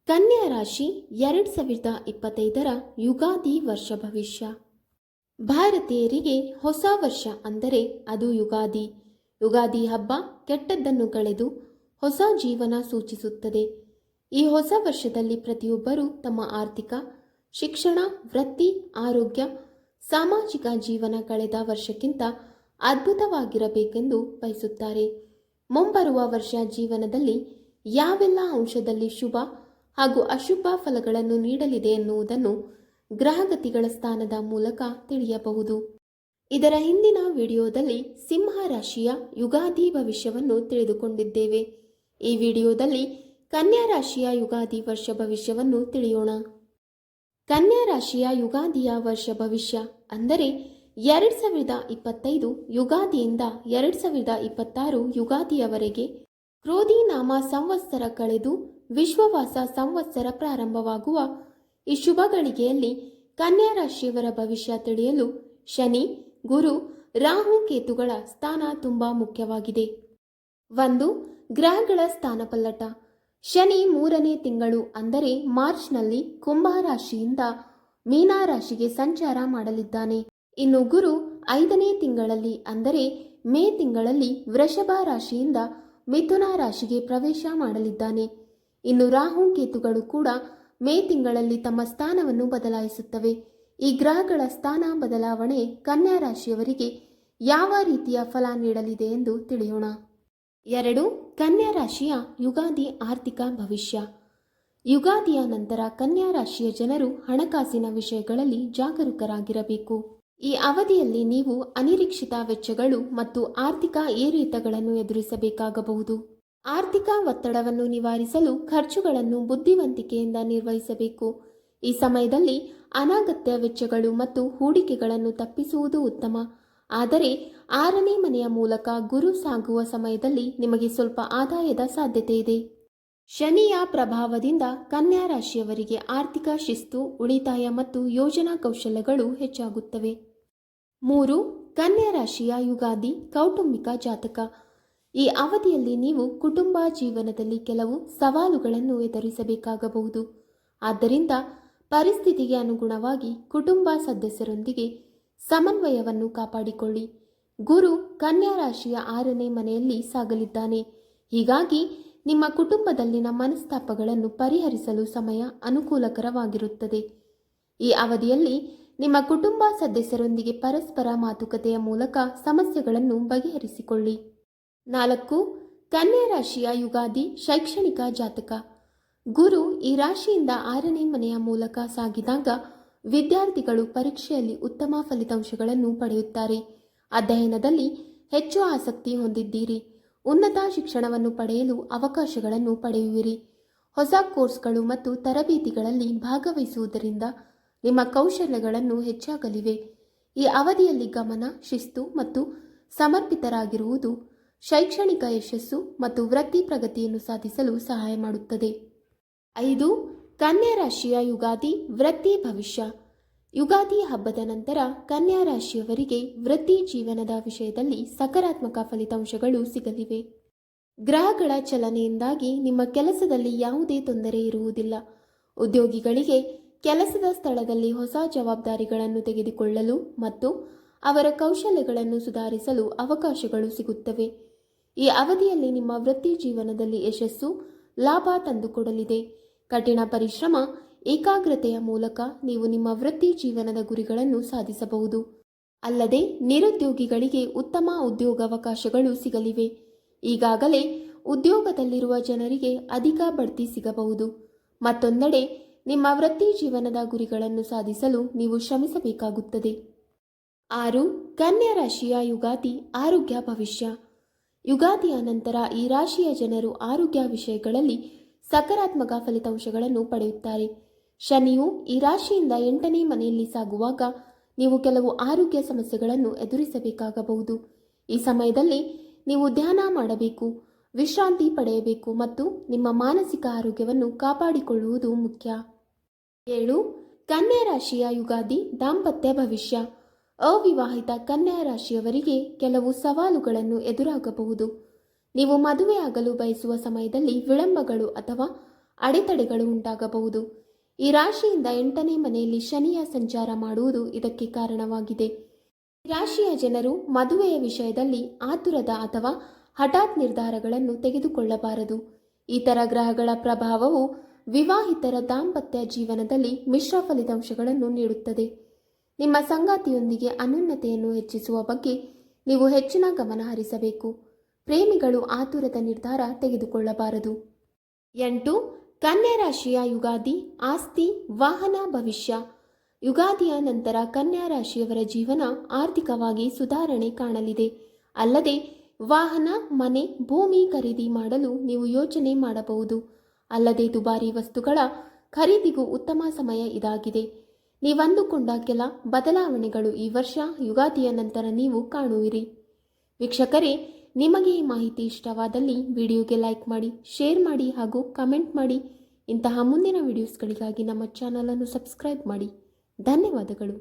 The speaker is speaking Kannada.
ಕನ್ಯಾ ರಾಶಿ 2025ರ ಯುಗಾದಿ ವರ್ಷ ಭವಿಷ್ಯ. ಭಾರತೀಯರಿಗೆ ಹೊಸ ವರ್ಷ ಅಂದರೆ ಅದು ಯುಗಾದಿ. ಯುಗಾದಿ ಹಬ್ಬ ಕೆಟ್ಟದ್ದನ್ನು ಕಳೆದು ಹೊಸ ಜೀವನ ಸೂಚಿಸುತ್ತದೆ. ಈ ಹೊಸ ವರ್ಷದಲ್ಲಿ ಪ್ರತಿಯೊಬ್ಬರೂ ತಮ್ಮ ಆರ್ಥಿಕ, ಶಿಕ್ಷಣ, ವೃತ್ತಿ, ಆರೋಗ್ಯ, ಸಾಮಾಜಿಕ ಜೀವನ ಕಳೆದ ವರ್ಷಕ್ಕಿಂತ ಅದ್ಭುತವಾಗಿರಬೇಕೆಂದು ಬಯಸುತ್ತಾರೆ. ಮುಂಬರುವ ವರ್ಷ ಜೀವನದಲ್ಲಿ ಯಾವೆಲ್ಲ ಅಂಶದಲ್ಲಿ ಶುಭ ಹಾಗೂ ಅಶುಭ ಫಲಗಳನ್ನು ನೀಡಲಿದೆ ಎನ್ನುವುದನ್ನು ಗ್ರಹಗತಿಗಳ ಸ್ಥಾನದ ಮೂಲಕ ತಿಳಿಯಬಹುದು. ಇದರ ಹಿಂದಿನ ವಿಡಿಯೋದಲ್ಲಿ ಸಿಂಹ ರಾಶಿಯ ಯುಗಾದಿ ಭವಿಷ್ಯವನ್ನು ತಿಳಿದುಕೊಂಡಿದ್ದೇವೆ. ಈ ವಿಡಿಯೋದಲ್ಲಿ ಕನ್ಯಾ ರಾಶಿಯ ಯುಗಾದಿ ವರ್ಷ ಭವಿಷ್ಯವನ್ನು ತಿಳಿಯೋಣ. ಕನ್ಯಾ ರಾಶಿಯ ಯುಗಾದಿಯ ವರ್ಷ ಭವಿಷ್ಯ ಅಂದರೆ 2025 ಯುಗಾದಿಯಿಂದ 2026 ಯುಗಾದಿಯವರೆಗೆ ಕ್ರೋಧಿ ನಾಮ ಸಂವತ್ಸರ ಕಳೆದು ವಿಶ್ವವಾಸ ಸಂವತ್ಸರ ಪ್ರಾರಂಭವಾಗುವ ಈ ಶುಭ ಗಳಿಗೆಯಲ್ಲಿ ಕನ್ಯಾ ರಾಶಿಯವರ ಭವಿಷ್ಯ ತಿಳಿಯಲು ಶನಿ, ಗುರು, ರಾಹು, ಕೇತುಗಳ ಸ್ಥಾನ ತುಂಬಾ ಮುಖ್ಯವಾಗಿದೆ. 1. ಗ್ರಹಗಳ ಸ್ಥಾನಪಲ್ಲಟ. ಶನಿ 3ನೇ ತಿಂಗಳು ಅಂದರೆ ಮಾರ್ಚ್ನಲ್ಲಿ ಕುಂಭ ರಾಶಿಯಿಂದ ಮೀನ ರಾಶಿಗೆ ಸಂಚಾರ ಮಾಡಲಿದ್ದಾನೆ. ಇನ್ನು ಗುರು 5ನೇ ತಿಂಗಳಲ್ಲಿ ಅಂದರೆ ಮೇ ತಿಂಗಳಲ್ಲಿ ವೃಷಭ ರಾಶಿಯಿಂದ ಮಿಥುನ ರಾಶಿಗೆ ಪ್ರವೇಶ ಮಾಡಲಿದ್ದಾನೆ. ಇನ್ನು ರಾಹು, ಕೇತುಗಳು ಕೂಡ ಮೇ ತಿಂಗಳಲ್ಲಿ ತಮ್ಮ ಸ್ಥಾನವನ್ನು ಬದಲಾಯಿಸುತ್ತವೆ. ಈ ಗ್ರಹಗಳ ಸ್ಥಾನ ಬದಲಾವಣೆ ಕನ್ಯಾ ರಾಶಿಯವರಿಗೆ ಯಾವ ರೀತಿಯ ಫಲ ನೀಡಲಿದೆ ಎಂದು ತಿಳಿಯೋಣ. 2. ಕನ್ಯಾ ರಾಶಿಯ ಯುಗಾದಿ ಆರ್ಥಿಕ ಭವಿಷ್ಯ. ಯುಗಾದಿಯ ನಂತರ ಕನ್ಯಾ ರಾಶಿಯ ಜನರು ಹಣಕಾಸಿನ ವಿಷಯಗಳಲ್ಲಿ ಜಾಗರೂಕರಾಗಿರಬೇಕು. ಈ ಅವಧಿಯಲ್ಲಿ ನೀವು ಅನಿರೀಕ್ಷಿತ ವೆಚ್ಚಗಳು ಮತ್ತು ಆರ್ಥಿಕ ಏರಿಳಿತಗಳನ್ನು ಎದುರಿಸಬೇಕಾಗಬಹುದು. ಆರ್ಥಿಕ ಒತ್ತಡವನ್ನು ನಿವಾರಿಸಲು ಖರ್ಚುಗಳನ್ನು ಬುದ್ಧಿವಂತಿಕೆಯಿಂದ ನಿರ್ವಹಿಸಬೇಕು. ಈ ಸಮಯದಲ್ಲಿ ಅನಗತ್ಯ ವೆಚ್ಚಗಳು ಮತ್ತು ಹೂಡಿಕೆಗಳನ್ನು ತಪ್ಪಿಸುವುದು ಉತ್ತಮ. ಆದರೆ 6ನೇ ಮನೆಯ ಮೂಲಕ ಗುರು ಸಾಗುವ ಸಮಯದಲ್ಲಿ ನಿಮಗೆ ಸ್ವಲ್ಪ ಆದಾಯದ ಸಾಧ್ಯತೆ ಇದೆ. ಶನಿಯ ಪ್ರಭಾವದಿಂದ ಕನ್ಯಾ ರಾಶಿಯವರಿಗೆ ಆರ್ಥಿಕ ಶಿಸ್ತು, ಉಳಿತಾಯ ಮತ್ತು ಯೋಜನಾ ಕೌಶಲ್ಯಗಳು ಹೆಚ್ಚಾಗುತ್ತವೆ. 3. ಕನ್ಯಾ ರಾಶಿಯ ಯುಗಾದಿ ಕೌಟುಂಬಿಕ ಜಾತಕ. ಈ ಅವಧಿಯಲ್ಲಿ ನೀವು ಕುಟುಂಬ ಜೀವನದಲ್ಲಿ ಕೆಲವು ಸವಾಲುಗಳನ್ನು ಎದುರಿಸಬೇಕಾಗಬಹುದು. ಆದ್ದರಿಂದ ಪರಿಸ್ಥಿತಿಗೆ ಅನುಗುಣವಾಗಿ ಕುಟುಂಬ ಸದಸ್ಯರೊಂದಿಗೆ ಸಮನ್ವಯವನ್ನು ಕಾಪಾಡಿಕೊಳ್ಳಿ. ಗುರು ಕನ್ಯಾ ರಾಶಿಯ 6ನೇ ಮನೆಯಲ್ಲಿ ಸಾಗಲಿದ್ದಾನೆ. ಹೀಗಾಗಿ ನಿಮ್ಮ ಕುಟುಂಬದಲ್ಲಿನ ಮನಸ್ತಾಪಗಳನ್ನು ಪರಿಹರಿಸಲು ಸಮಯ ಅನುಕೂಲಕರವಾಗಿರುತ್ತದೆ. ಈ ಅವಧಿಯಲ್ಲಿ ನಿಮ್ಮ ಕುಟುಂಬ ಸದಸ್ಯರೊಂದಿಗೆ ಪರಸ್ಪರ ಮಾತುಕತೆಯ ಮೂಲಕ ಸಮಸ್ಯೆಗಳನ್ನು ಬಗೆಹರಿಸಿಕೊಳ್ಳಿ. 4. ಕನ್ಯಾ ರಾಶಿಯ ಯುಗಾದಿ ಶೈಕ್ಷಣಿಕ ಜಾತಕ. ಗುರು ಈ ರಾಶಿಯಿಂದ 6ನೇ ಮನೆಯ ಮೂಲಕ ಸಾಗಿದಾಗ ವಿದ್ಯಾರ್ಥಿಗಳು ಪರೀಕ್ಷೆಯಲ್ಲಿ ಉತ್ತಮ ಫಲಿತಾಂಶಗಳನ್ನು ಪಡೆಯುತ್ತಾರೆ. ಅಧ್ಯಯನದಲ್ಲಿ ಹೆಚ್ಚು ಆಸಕ್ತಿ ಹೊಂದಿದ್ದೀರಿ. ಉನ್ನತ ಶಿಕ್ಷಣವನ್ನು ಪಡೆಯಲು ಅವಕಾಶಗಳನ್ನು ಪಡೆಯುವಿರಿ. ಹೊಸ ಕೋರ್ಸ್ಗಳು ಮತ್ತು ತರಬೇತಿಗಳಲ್ಲಿ ಭಾಗವಹಿಸುವುದರಿಂದ ನಿಮ್ಮ ಕೌಶಲ್ಯಗಳನ್ನು ಹೆಚ್ಚಾಗಲಿವೆ. ಈ ಅವಧಿಯಲ್ಲಿ ಗಮನ, ಶಿಸ್ತು ಮತ್ತು ಸಮರ್ಪಿತರಾಗಿರುವುದು ಶೈಕ್ಷಣಿಕ ಯಶಸ್ಸು ಮತ್ತು ವೃತ್ತಿ ಪ್ರಗತಿಯನ್ನು ಸಾಧಿಸಲು ಸಹಾಯ ಮಾಡುತ್ತದೆ. 5. ಕನ್ಯಾ ರಾಶಿಯ ಯುಗಾದಿ ವೃತ್ತಿ ಭವಿಷ್ಯ. ಯುಗಾದಿ ಹಬ್ಬದ ನಂತರ ಕನ್ಯಾ ರಾಶಿಯವರಿಗೆ ವೃತ್ತಿ ಜೀವನದ ವಿಷಯದಲ್ಲಿ ಸಕಾರಾತ್ಮಕ ಫಲಿತಾಂಶಗಳು ಸಿಗಲಿವೆ. ಗ್ರಹಗಳ ಚಲನೆಯಿಂದಾಗಿ ನಿಮ್ಮ ಕೆಲಸದಲ್ಲಿ ಯಾವುದೇ ತೊಂದರೆ ಇರುವುದಿಲ್ಲ. ಉದ್ಯೋಗಿಗಳಿಗೆ ಕೆಲಸದ ಸ್ಥಳದಲ್ಲಿ ಹೊಸ ಜವಾಬ್ದಾರಿಗಳನ್ನು ತೆಗೆದುಕೊಳ್ಳಲು ಮತ್ತು ಅವರ ಕೌಶಲ್ಯಗಳನ್ನು ಸುಧಾರಿಸಲು ಅವಕಾಶಗಳು ಸಿಗುತ್ತವೆ. ಈ ಅವಧಿಯಲ್ಲಿ ನಿಮ್ಮ ವೃತ್ತಿ ಜೀವನದಲ್ಲಿ ಯಶಸ್ಸು, ಲಾಭ ತಂದುಕೊಡಲಿದೆ. ಕಠಿಣ ಪರಿಶ್ರಮ, ಏಕಾಗ್ರತೆಯ ಮೂಲಕ ನೀವು ನಿಮ್ಮ ವೃತ್ತಿ ಜೀವನದ ಗುರಿಗಳನ್ನು ಸಾಧಿಸಬಹುದು. ಅಲ್ಲದೆ ನಿರುದ್ಯೋಗಿಗಳಿಗೆ ಉತ್ತಮ ಉದ್ಯೋಗಾವಕಾಶಗಳು ಸಿಗಲಿವೆ. ಈಗಾಗಲೇ ಉದ್ಯೋಗದಲ್ಲಿರುವ ಜನರಿಗೆ ಅಧಿಕ ಬಡ್ತಿ ಸಿಗಬಹುದು. ಮತ್ತೊಂದೆಡೆ ನಿಮ್ಮ ವೃತ್ತಿ ಜೀವನದ ಗುರಿಗಳನ್ನು ಸಾಧಿಸಲು ನೀವು ಶ್ರಮಿಸಬೇಕಾಗುತ್ತದೆ. 6. ಕನ್ಯಾ ರಾಶಿಯ ಯುಗಾದಿ ಆರೋಗ್ಯ ಭವಿಷ್ಯ. ಯುಗಾದಿಯ ನಂತರ ಈ ರಾಶಿಯ ಜನರು ಆರೋಗ್ಯ ವಿಷಯಗಳಲ್ಲಿ ಸಕಾರಾತ್ಮಕ ಫಲಿತಾಂಶಗಳನ್ನು ಪಡೆಯುತ್ತಾರೆ. ಶನಿಯು ಈ ರಾಶಿಯಿಂದ 8ನೇ ಮನೆಯಲ್ಲಿ ಸಾಗುವಾಗ ನೀವು ಕೆಲವು ಆರೋಗ್ಯ ಸಮಸ್ಯೆಗಳನ್ನು ಎದುರಿಸಬೇಕಾಗಬಹುದು. ಈ ಸಮಯದಲ್ಲಿ ನೀವು ಧ್ಯಾನ ಮಾಡಬೇಕು, ವಿಶ್ರಾಂತಿ ಪಡೆಯಬೇಕು ಮತ್ತು ನಿಮ್ಮ ಮಾನಸಿಕ ಆರೋಗ್ಯವನ್ನು ಕಾಪಾಡಿಕೊಳ್ಳುವುದು ಮುಖ್ಯ. 7. ಕನ್ಯಾ ರಾಶಿಯ ಯುಗಾದಿ ದಾಂಪತ್ಯ ಭವಿಷ್ಯ. ಅವಿವಾಹಿತ ಕನ್ಯಾ ರಾಶಿಯವರಿಗೆ ಕೆಲವು ಸವಾಲುಗಳನ್ನು ಎದುರಾಗಬಹುದು. ನೀವು ಮದುವೆಯಾಗಲು ಬಯಸುವ ಸಮಯದಲ್ಲಿ ವಿಳಂಬಗಳು ಅಥವಾ ಅಡೆತಡೆಗಳು ಉಂಟಾಗಬಹುದು. ಈ ರಾಶಿಯಿಂದ 8ನೇ ಮನೆಯಲ್ಲಿ ಶನಿಯ ಸಂಚಾರ ಮಾಡುವುದು ಇದಕ್ಕೆ ಕಾರಣವಾಗಿದೆ. ಈ ರಾಶಿಯ ಜನರು ಮದುವೆಯ ವಿಷಯದಲ್ಲಿ ಆತುರದ ಅಥವಾ ಹಠಾತ್ ನಿರ್ಧಾರಗಳನ್ನು ತೆಗೆದುಕೊಳ್ಳಬಾರದು. ಇತರ ಗ್ರಹಗಳ ಪ್ರಭಾವವು ವಿವಾಹಿತರ ದಾಂಪತ್ಯ ಜೀವನದಲ್ಲಿ ಮಿಶ್ರ ಫಲಿತಾಂಶಗಳನ್ನು ನೀಡುತ್ತದೆ. ನಿಮ್ಮ ಸಂಗಾತಿಯೊಂದಿಗೆ ಅನ್ಯೋನ್ಯತೆಯನ್ನು ಹೆಚ್ಚಿಸುವ ಬಗ್ಗೆ ನೀವು ಹೆಚ್ಚಿನ ಗಮನ ಹರಿಸಬೇಕು. ಪ್ರೇಮಿಗಳು ಆತುರದ ನಿರ್ಧಾರ ತೆಗೆದುಕೊಳ್ಳಬಾರದು. 8. ಕನ್ಯಾ ರಾಶಿಯ ಯುಗಾದಿ, ಆಸ್ತಿ, ವಾಹನ, ಭವಿಷ್ಯ. ಯುಗಾದಿಯ ನಂತರ ಕನ್ಯಾ ರಾಶಿಯವರ ಜೀವನ ಆರ್ಥಿಕವಾಗಿ ಸುಧಾರಣೆ ಕಾಣಲಿದೆ. ಅಲ್ಲದೆ ವಾಹನ, ಮನೆ, ಭೂಮಿ ಖರೀದಿ ಮಾಡಲು ನೀವು ಯೋಚನೆ ಮಾಡಬಹುದು. ಅಲ್ಲದೆ ದುಬಾರಿ ವಸ್ತುಗಳ ಖರೀದಿಗೂ ಉತ್ತಮ ಸಮಯ ಇದಾಗಿದೆ. ನೀವಂದುಕೊಂಡ ಕೆಲ ಬದಲಾವಣೆಗಳು ಈ ವರ್ಷ ಯುಗಾದಿಯ ನಂತರ ನೀವು ಕಾಣುವಿರಿ. ವೀಕ್ಷಕರೇ, ನಿಮಗೆ ಈ ಮಾಹಿತಿ ಇಷ್ಟವಾದಲ್ಲಿ ವಿಡಿಯೋಗೆ ಲೈಕ್ ಮಾಡಿ, ಶೇರ್ ಮಾಡಿ ಹಾಗೂ ಕಮೆಂಟ್ ಮಾಡಿ. ಇಂತಹ ಮುಂದಿನ ವಿಡಿಯೋಸ್ಗಳಿಗಾಗಿ ನಮ್ಮ ಚಾನಲನ್ನು ಸಬ್ಸ್ಕ್ರೈಬ್ ಮಾಡಿ. ಧನ್ಯವಾದಗಳು.